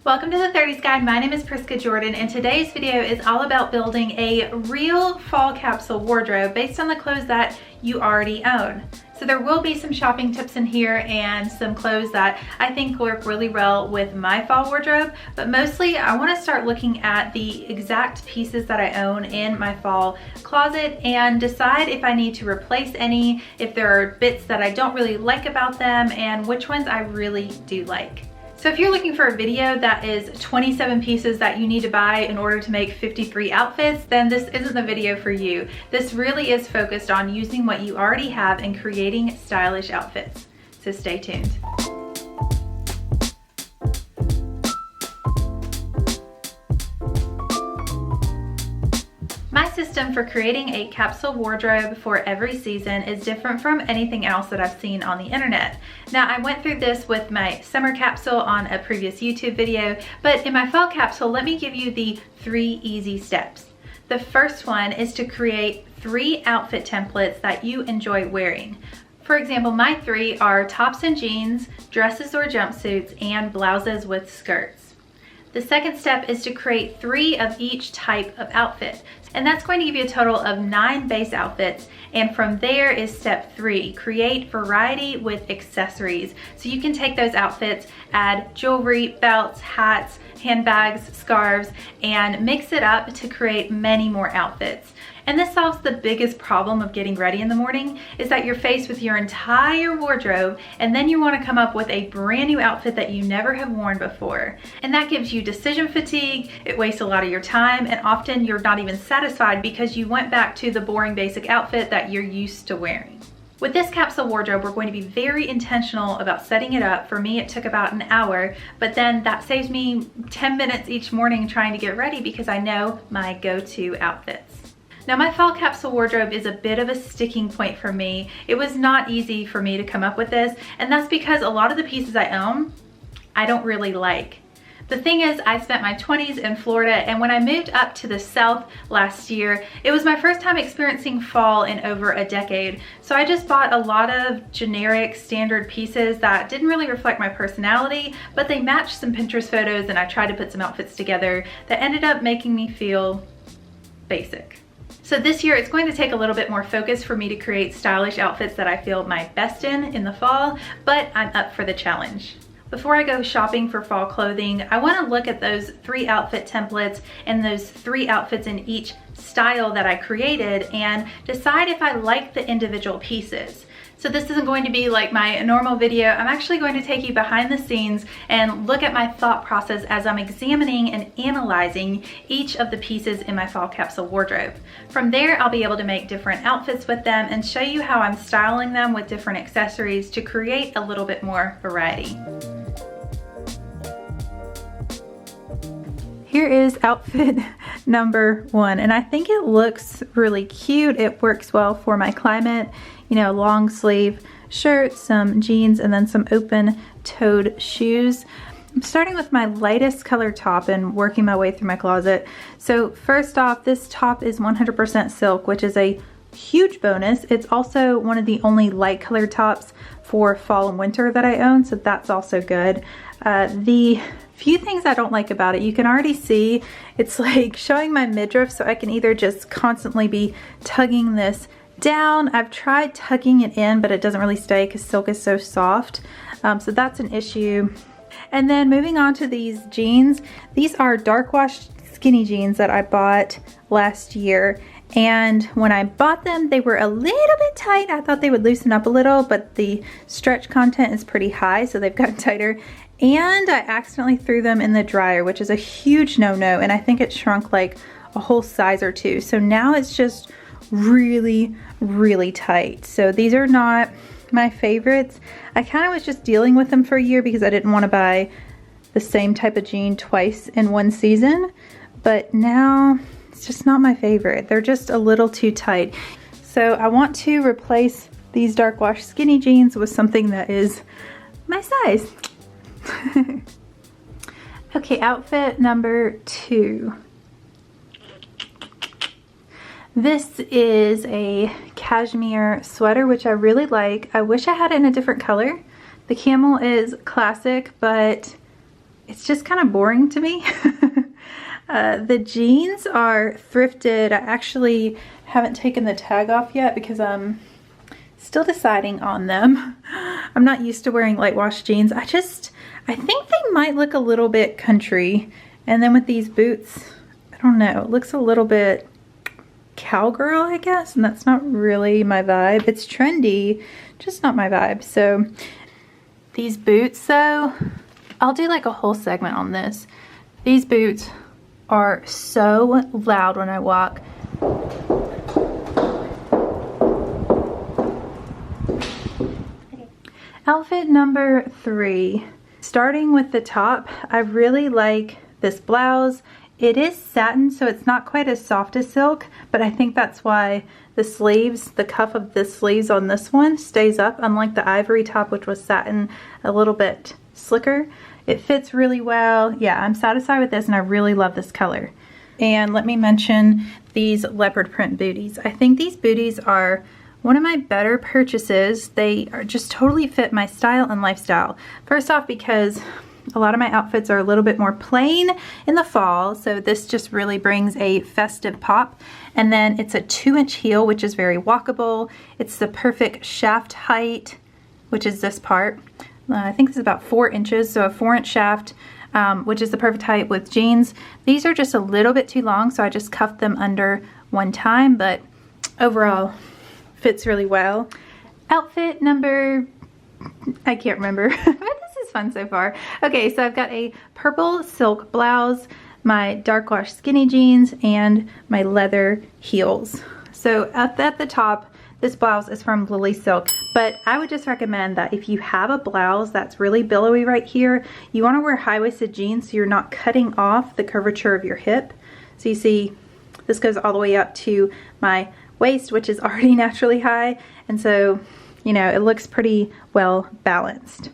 Welcome to the 30s Guide. My name is Priska Jordan, and today's video is all about building a real fall capsule wardrobe based on the clothes that you already own. So there will be some shopping tips in here and some clothes that I think work really well with my fall wardrobe, but mostly I want to start looking at the exact pieces that I own in my fall closet and decide if I need to replace any, if there are bits that I don't really like about them, and which ones I really do like. So if you're looking for a video that is 27 pieces that you need to buy in order to make 53 outfits, then this isn't the video for you. This really is focused on using what you already have and creating stylish outfits. So stay tuned. My system for creating a capsule wardrobe for every season is different from anything else that I've seen on the internet. Now, I went through this with my summer capsule on a previous YouTube video, but in my fall capsule, let me give you the 3 easy steps. The first one is to create 3 outfit templates that you enjoy wearing. For example, my 3 are tops and jeans, dresses or jumpsuits, and blouses with skirts. The second step is to create 3 of each type of outfit. And that's going to give you a total of 9 base outfits. And from there is step 3, create variety with accessories. So you can take those outfits, add jewelry, belts, hats, handbags, scarves, and mix it up to create many more outfits. And this solves the biggest problem of getting ready in the morning, is that you're faced with your entire wardrobe and then you want to come up with a brand new outfit that you never have worn before. And that gives you decision fatigue, it wastes a lot of your time, and often you're not even satisfied because you went back to the boring basic outfit that you're used to wearing. With this capsule wardrobe, we're going to be very intentional about setting it up. For me, it took about an hour, but then that saves me 10 minutes each morning trying to get ready because I know my go-to outfits. Now, my fall capsule wardrobe is a bit of a sticking point for me. It was not easy for me to come up with this, and that's because a lot of the pieces I own, I don't really like. The thing is, I spent my 20s in Florida, and when I moved up to the South last year, it was my first time experiencing fall in over a decade. So I just bought a lot of generic standard pieces that didn't really reflect my personality, but they matched some Pinterest photos, and I tried to put some outfits together that ended up making me feel basic. So this year, it's going to take a little bit more focus for me to create stylish outfits that I feel my best in the fall, but I'm up for the challenge. Before I go shopping for fall clothing, I want to look at those 3 outfit templates and those 3 outfits in each style that I created and decide if I like the individual pieces. So this isn't going to be like my normal video. I'm actually going to take you behind the scenes and look at my thought process as I'm examining and analyzing each of the pieces in my fall capsule wardrobe. From there, I'll be able to make different outfits with them and show you how I'm styling them with different accessories to create a little bit more variety. Here is outfit number 1, and I think it looks really cute. It works well for my climate. You know, long sleeve shirt, some jeans, and then some open-toed shoes. I'm starting with my lightest color top and working my way through my closet. So first off, this top is 100% silk, which is a huge bonus. It's also one of the only light colored tops for fall and winter that I own, so that's also good. The few things I don't like about it, you can already see it's like showing my midriff, so I can either just constantly be tugging this down. I've tried tucking it in, but it doesn't really stay because silk is so soft. So that's an issue. And then moving on to these jeans. These are dark wash skinny jeans that I bought last year. And when I bought them, they were a little bit tight. I thought they would loosen up a little, but the stretch content is pretty high, so they've gotten tighter. And I accidentally threw them in the dryer, which is a huge no-no, and I think it shrunk like a whole size or 2. So now it's just really, really tight. So these are not my favorites. I kind of was just dealing with them for a year because I didn't want to buy the same type of jean twice in one season, but now it's just not my favorite. They're just a little too tight. So I want to replace these dark wash skinny jeans with something that is my size. Okay, outfit number 2. This is a cashmere sweater, which I really like. I wish I had it in a different color. The camel is classic, but it's just kind of boring to me. The jeans are thrifted. I actually haven't taken the tag off yet because I'm still deciding on them. I'm not used to wearing light wash jeans. I think they might look a little bit country. And then with these boots, I don't know, it looks a little bit cowgirl, I guess, and that's not really my vibe. It's trendy, just not my vibe. So these boots though, I'll do like a whole segment on this. These boots are so loud when I walk. Outfit number 3. Starting with the top, I really like this blouse. It is satin, so it's not quite as soft as silk, but I think that's why the sleeves, the cuff of the sleeves on this one stays up, unlike the ivory top, which was satin, a little bit slicker. It fits really well. Yeah, I'm satisfied with this and I really love this color. And let me mention these leopard print booties. I think these booties are one of my better purchases. They are just totally fit my style and lifestyle. First off, because a lot of my outfits are a little bit more plain in the fall, so this just really brings a festive pop. And then it's a 2-inch heel, which is very walkable. It's the perfect shaft height, which is this part. I think this is about 4 inches, so a 4-inch shaft, which is the perfect height with jeans. These are just a little bit too long, so I just cuffed them under one time, but overall fits really well. Outfit number, I can't remember, but this is fun so far. Okay, so I've got a purple silk blouse, my dark wash skinny jeans, and my leather heels. So at the top, this blouse is from Lily Silk, but I would just recommend that if you have a blouse that's really billowy right here, you want to wear high-waisted jeans so you're not cutting off the curvature of your hip. So you see, this goes all the way up to my waist, which is already naturally high, and so, you know, it looks pretty well balanced.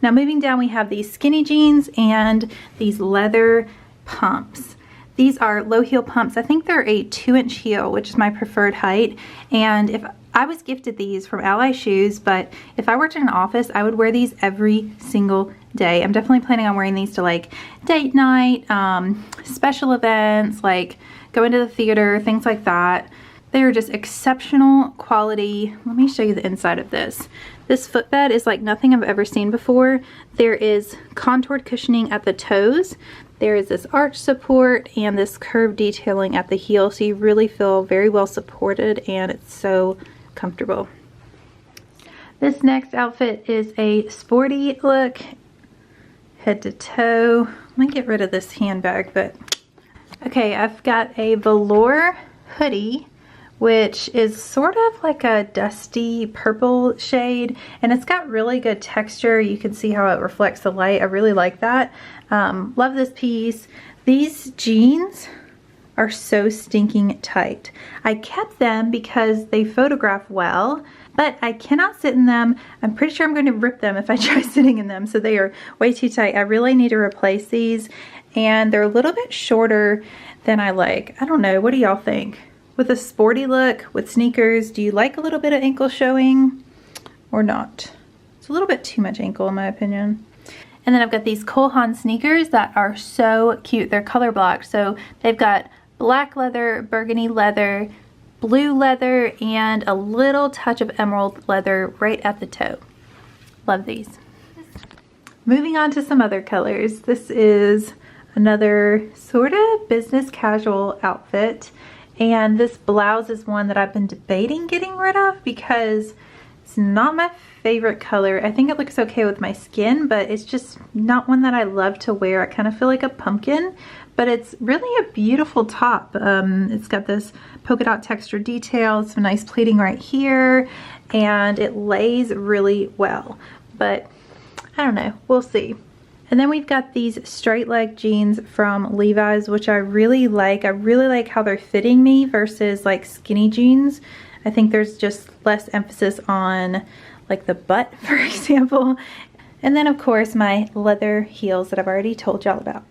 Now moving down, we have these skinny jeans and these leather pumps. These are low heel pumps. I think they're a 2-inch heel, which is my preferred height. And if I was gifted these from Ally Shoes, but if I worked in an office, I would wear these every single day. I'm definitely planning on wearing these to like date night, special events, like going to the theater, things like that. They are just exceptional quality. Let me show you the inside of this. This footbed is like nothing I've ever seen before. There is contoured cushioning at the toes. There is this arch support and this curved detailing at the heel, so you really feel very well supported and it's so comfortable. This next outfit is a sporty look, head to toe. Let me get rid of this handbag, but okay, I've got a velour hoodie, which is sort of like a dusty purple shade, and it's got really good texture. You can see how it reflects the light. I really like that. Love this piece. These jeans are so stinking tight. I kept them because they photograph well, but I cannot sit in them. I'm pretty sure I'm going to rip them if I try sitting in them, so they are way too tight. I really need to replace these, and they're a little bit shorter than I like. I don't know, what do y'all think? With a sporty look, with sneakers, do you like a little bit of ankle showing or not? It's a little bit too much ankle in my opinion. And then I've got these Cole Haan sneakers that are so cute. They're color blocked, so they've got black leather, burgundy leather, blue leather, and a little touch of emerald leather right at the toe. Love these. Moving on to some other colors. This is another sort of business casual outfit. And this blouse is one that I've been debating getting rid of because it's not my favorite color. I think it looks okay with my skin, but it's just not one that I love to wear. I kind of feel like a pumpkin, but it's really a beautiful top. It's got this polka dot texture detail, some nice pleating right here, and it lays really well. But I don't know, we'll see. And then we've got these straight leg jeans from Levi's, which I really like. I really like how they're fitting me versus like skinny jeans. I think there's just less emphasis on like the butt, for example. And then of course my leather heels that I've already told y'all about.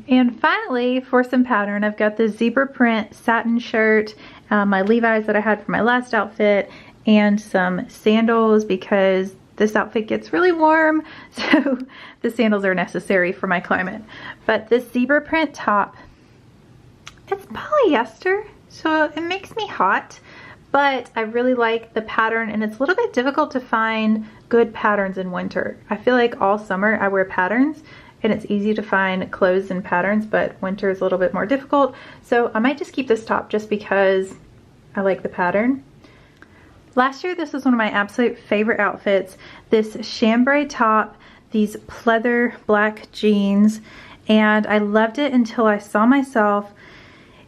And finally, for some pattern, I've got the zebra print satin shirt, my Levi's that I had for my last outfit, and some sandals because this outfit gets really warm, so the sandals are necessary for my climate. But this zebra print top, it's polyester, so it makes me hot, but I really like the pattern, and it's a little bit difficult to find good patterns in winter. I feel like all summer I wear patterns, and it's easy to find clothes and patterns, but winter is a little bit more difficult. So I might just keep this top just because I like the pattern. Last year, this was one of my absolute favorite outfits. This chambray top, these pleather black jeans, and I loved it until I saw myself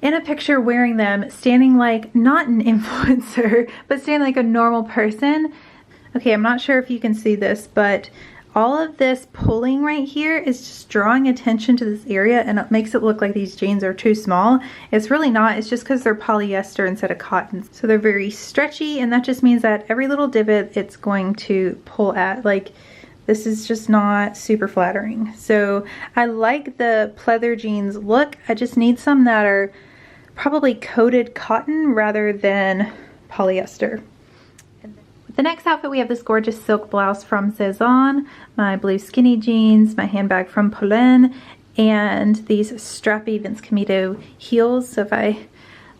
in a picture wearing them, standing like, not an influencer, but standing like a normal person. Okay, I'm not sure if you can see this, but all of this pulling right here is just drawing attention to this area, and it makes it look like these jeans are too small. It's really not. It's just because they're polyester instead of cotton. So they're very stretchy, and that just means that every little divot it's going to pull at. Like, this is just not super flattering. So I like the pleather jeans look. I just need some that are probably coated cotton rather than polyester. The next outfit, we have this gorgeous silk blouse from Cezanne, my blue skinny jeans, my handbag from Polen, and these strappy Vince Camuto heels. So if I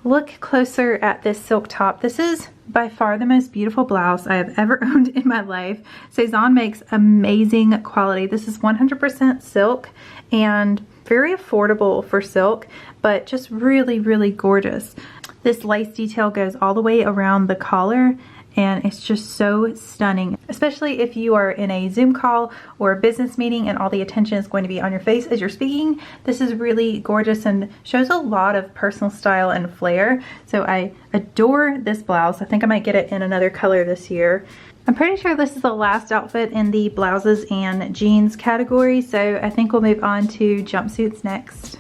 look closer at this silk top, this is by far the most beautiful blouse I have ever owned in my life. Cezanne makes amazing quality. This is 100% silk and very affordable for silk, but just really, really gorgeous. This lace detail goes all the way around the collar, and it's just so stunning, especially if you are in a Zoom call or a business meeting and all the attention is going to be on your face as you're speaking. This is really gorgeous and shows a lot of personal style and flair. So I adore this blouse. I think I might get it in another color this year. I'm pretty sure this is the last outfit in the blouses and jeans category, so I think we'll move on to jumpsuits next.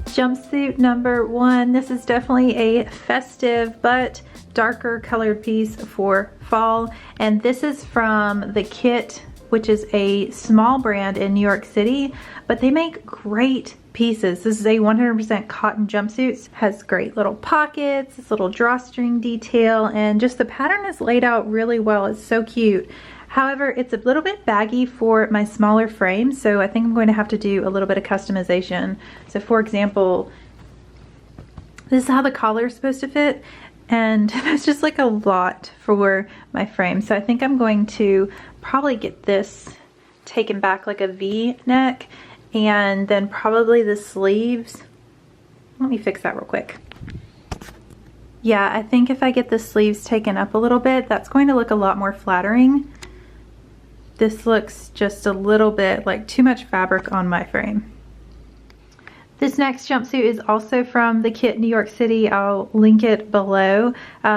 Jumpsuit number 1. This is definitely a festive but darker colored piece for fall, and this is from The Kit, which is a small brand in New York City, but they make great pieces. This is a 100% cotton jumpsuit. Has great little pockets, this little drawstring detail, and just the pattern is laid out really well. It's so cute. However, it's a little bit baggy for my smaller frame, so I think I'm going to have to do a little bit of customization. So for example, this is how the collar is supposed to fit, and that's just like a lot for my frame. So I think I'm going to probably get this taken back like a V neck, and then probably the sleeves. Let me fix that real quick. Yeah, I think if I get the sleeves taken up a little bit, that's going to look a lot more flattering. This looks just a little bit like too much fabric on my frame. This next jumpsuit is also from The Kit New York City. I'll link it below.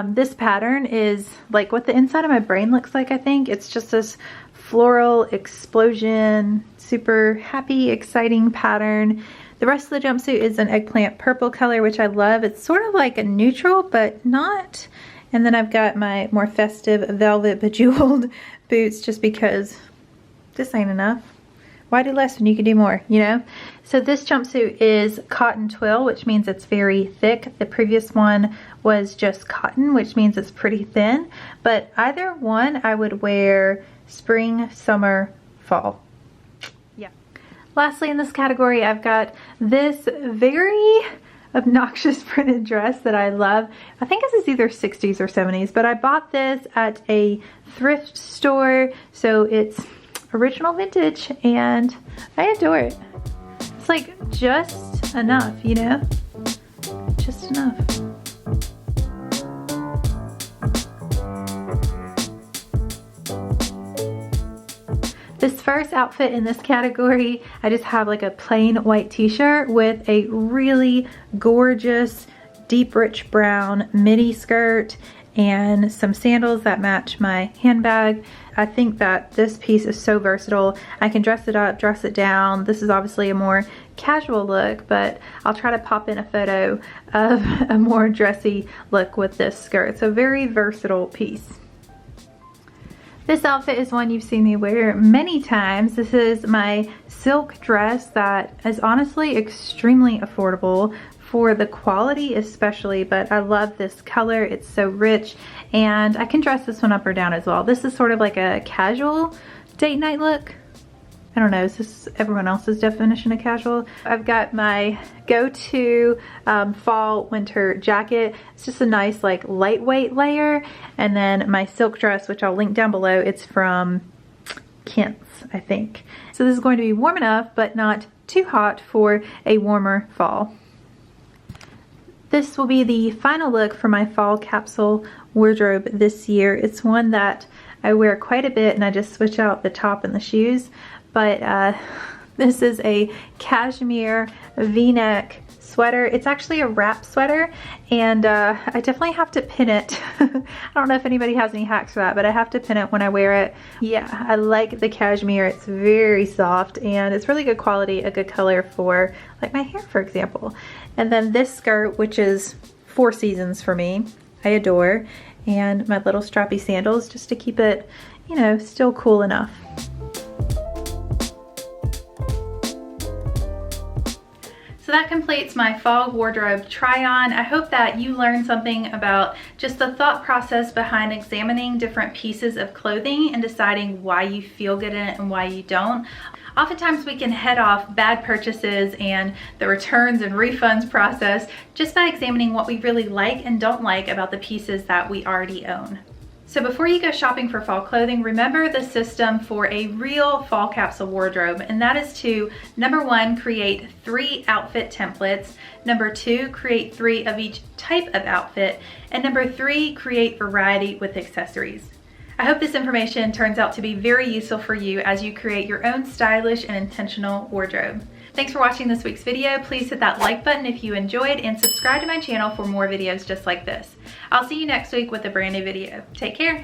This pattern is like what the inside of my brain looks like, I think. It's just this floral explosion, super happy, exciting pattern. The rest of the jumpsuit is an eggplant purple color, which I love. It's sort of like a neutral, but not. And then I've got my more festive velvet bejeweled boots, just because this ain't enough. Why do less when you can do more, you know? So this jumpsuit is cotton twill, which means it's very thick. The previous one was just cotton, which means it's pretty thin. But either one I would wear spring, summer, fall. Yeah. Lastly in this category, I've got this very obnoxious printed dress that I love. I think this is either 60s or 70s, but I bought this at a thrift store, so it's original vintage and I adore it. It's like just enough, you know? Just enough. This first outfit in this category, I just have like a plain white t-shirt with a really gorgeous deep rich brown midi skirt and some sandals that match my handbag. I think that this piece is so versatile. I can dress it up, dress it down. This is obviously a more casual look, but I'll try to pop in a photo of a more dressy look with this skirt. So very versatile piece. This outfit is one you've seen me wear many times. This is my silk dress that is honestly extremely affordable for the quality especially, but I love this color. It's so rich, and I can dress this one up or down as well. This is sort of like a casual date night look. I don't know, is this everyone else's definition of casual? I've got my go-to fall winter jacket. It's just a nice like lightweight layer. And then my silk dress, which I'll link down below. It's from Kent's, I think. So this is going to be warm enough, but not too hot for a warmer fall. This will be the final look for my fall capsule wardrobe this year. It's one that I wear quite a bit, and I just switch out the top and the shoes. But this is a cashmere V-neck sweater. It's actually a wrap sweater, and I definitely have to pin it. I don't know if anybody has any hacks for that, but I have to pin it when I wear it. Yeah, I like the cashmere. It's very soft, and it's really good quality, a good color for like my hair, for example. And then this skirt, which is 4 seasons for me, I adore. And my little strappy sandals just to keep it, you know, still cool enough. So that completes my fall wardrobe try on. I hope that you learned something about just the thought process behind examining different pieces of clothing and deciding why you feel good in it and why you don't. Oftentimes we can head off bad purchases and the returns and refunds process just by examining what we really like and don't like about the pieces that we already own. So before you go shopping for fall clothing, remember the system for a real fall capsule wardrobe, and that is to, number 1, create 3 outfit templates, number 2, create 3 of each type of outfit, and number 3, create variety with accessories. I hope this information turns out to be very useful for you as you create your own stylish and intentional wardrobe. Thanks for watching this week's video. Please hit that like button if you enjoyed, and subscribe to my channel for more videos just like this. I'll see you next week with a brand new video. Take care.